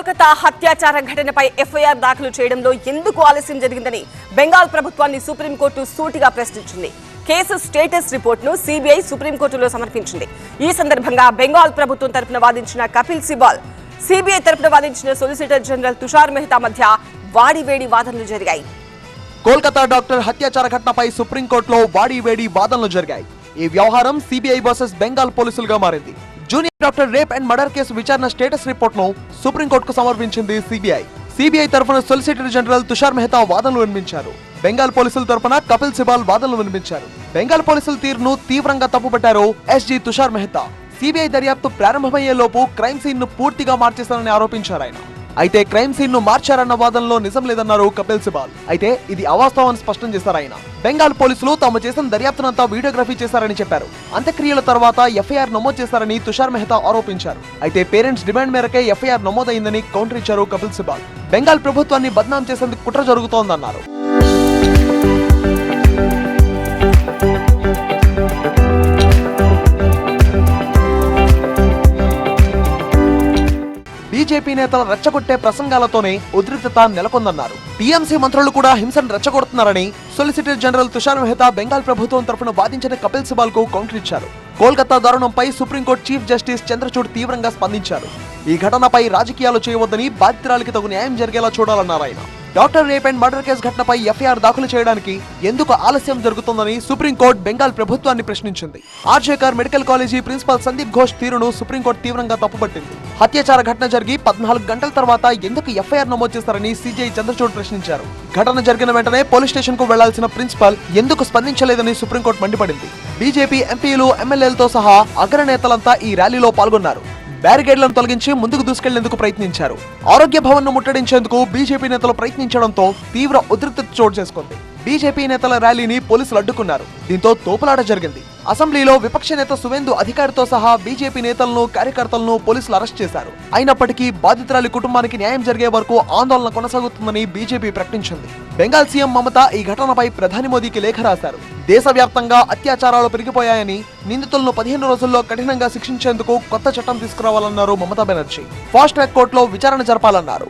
కోల్కతా హత్యాచార ఘటనపై ఎఫ్ఐఆర్ దాఖలు చేయడంలో ఎందుకు ఆలస్యం జరిగిందని బెంగాల్ ప్రభుత్వాన్ని సుప్రీంకోర్టు సూటిగా ప్రశ్నించింది. కేసు స్టేటస్ రిపోర్టును సిబిఐ సుప్రీంకోర్టులో సమర్పించింది. ఈ సందర్భంగా బెంగాల్ ప్రభుత్వం తరపున వాదించిన కపిల్ సిబాల్, సిబిఐ తరపున వాదించిన సొలిసిటర్ జనరల్ తుషార్ మెహతా మధ్య వాడివేడి వాదనలు జరిగాయి. కోల్కతా డాక్టర్ హత్యాచార ఘటనపై సుప్రీంకోర్టులో వాడివేడి వాదనలు జరిగాయి. ఈ వ్యవహారం సిబిఐ వర్సెస్ బెంగాల్ పోలీసులుగా మారింది. Junior doctor rape and murder case విచారణ స్టేటస్ రిపోర్ట్ ను సుప్రీంకోర్టుకు సమర్పించింది సిబిఐ. సిబిఐ తరఫున సొలిసిటర్ జనరల్ తుషార్ మెహతా వాదనలు వినిపించారు. బెంగాల్ పోలీసుల తరఫున కపిల్ సిబాల్ వాదనలు వినిపించారు. బెంగాల్ పోలీసుల తీరును తీవ్రంగా తప్పుపట్టారు ఎస్జీ తుషార్ మెహతా. సిబిఐ దర్యాప్తు ప్రారంభమయ్యే లోపు క్రైమ్ సీన్ ను పూర్తిగా మార్చేస్తారని ఆరోపించారు ఆయన. అయితే క్రైమ్ సీన్ ను మార్చారన్న వాదనలో నిజం లేదన్నారు కపిల్ సిబాల్. అయితే ఇది అవాస్తవం స్పష్టం చేశారు ఆయన. బెంగాల్ పోలీసులు తాము చేసిన దర్యాప్తునంతా వీడియోగ్రఫీ చేశారని చెప్పారు. అంత్యక్రియల తర్వాత ఎఫ్ఐఆర్ నమోదు చేశారని తుషార్ మెహతా ఆరోపించారు. అయితే పేరెంట్స్ డిమాండ్ మేరకే ఎఫ్ఐఆర్ నమోదైందని కౌంటర్ ఇచ్చారు కపిల్ సిబాల్. బెంగాల్ ప్రభుత్వాన్ని బద్నాం చేసేందుకు కుట్ర జరుగుతోందన్నారు. బీజేపీ నేతల రెచ్చగొట్టే ప్రసంగాలతోనే ఉద్రిక్తత నెలకొందన్నారు. టీఎంసీ మంత్రులు కూడా హింసను రెచ్చగొడుతున్నారని సొలిసిటర్ జనరల్ తుషార్ మెహతా బెంగాల్ ప్రభుత్వం తరఫున వాదించిన కపిల్ సిబాల్ కు కౌంటర్ ఇచ్చారు. కోల్కతా దారుణంపై సుప్రీంకోర్టు చీఫ్ జస్టిస్ చంద్రచూడ్ తీవ్రంగా స్పందించారు. ఈ ఘటనపై రాజకీయాలు చేయవద్దని, బాధితురాలికి తగు న్యాయం జరిగేలా చూడాలన్నారు ఆయన. Doctor rape and murder case ఘటనపై ఎఫ్ఐఆర్ దాఖలు చేయడానికి ఎందుకు ఆలస్యం జరుగుతుందని సుప్రీంకోర్టు బెంగాల్ ప్రభుత్వాన్ని ప్రశ్నించింది. RG Kar medical college principal Sandip Ghosh తీరును సుప్రీంకోర్టు తీవ్రంగా తప్పుపట్టింది. హత్యాచార ఘటన జరిగి 14 గంటల తర్వాత ఎందుకు ఎఫ్ఐఆర్ నమోదు చేస్తారని సిజేఐ చంద్రచూడ్ ప్రశ్నించారు. ఘటన జరిగిన వెంటనే పోలీస్ స్టేషన్ కు వెళ్లాల్సిన ప్రిన్సిపల్ ఎందుకు స్పందించలేదని సుప్రీంకోర్టు మండిపడింది. బీజేపీ ఎంపీలు, ఎమ్మెల్యేలతో సహా అగ్రనేతలంతా ఈ ర్యాలీలో పాల్గొన్నారు. బ్యారికేడ్లను తొలగించి ముందుకు దూసుకెళ్లేందుకు ప్రయత్నించారు. ఆరోగ్య భవన్ ను ముట్టడించేందుకు బీజేపీ నేతలు ప్రయత్నించడంతో తీవ్ర ఉద్రిక్తత చోటు చేసుకుంది. బీజేపీ నేతల ర్యాలీని పోలీసులు అడ్డుకున్నారు. దీంతో తోపులాట జరిగింది. అసెంబ్లీలో విపక్ష నేత సువేందు అధికారితో సహా బీజేపీ నేతలను, కార్యకర్తలను పోలీసులు అరెస్ట్ చేశారు. అయినప్పటికీ బాధితురాలి కుటుంబానికి న్యాయం జరిగే వరకు ఆందోళన కొనసాగుతుందని బీజేపీ ప్రకటించింది. బెంగాల్ సీఎం మమతా ఈ ఘటనపై ప్రధాని మోదీకి లేఖ రాశారు. దేశవ్యాప్తంగా అత్యాచారాలు పెరిగిపోయాయని, నిందితులను 15 రోజుల్లో కఠినంగా శిక్షించేందుకు కొత్త చట్టం తీసుకురావాలన్నారు మమతా బెనర్జీ. ఫాస్ట్ ట్రాక్ కోర్టులో విచారణ జరపాలన్నారు.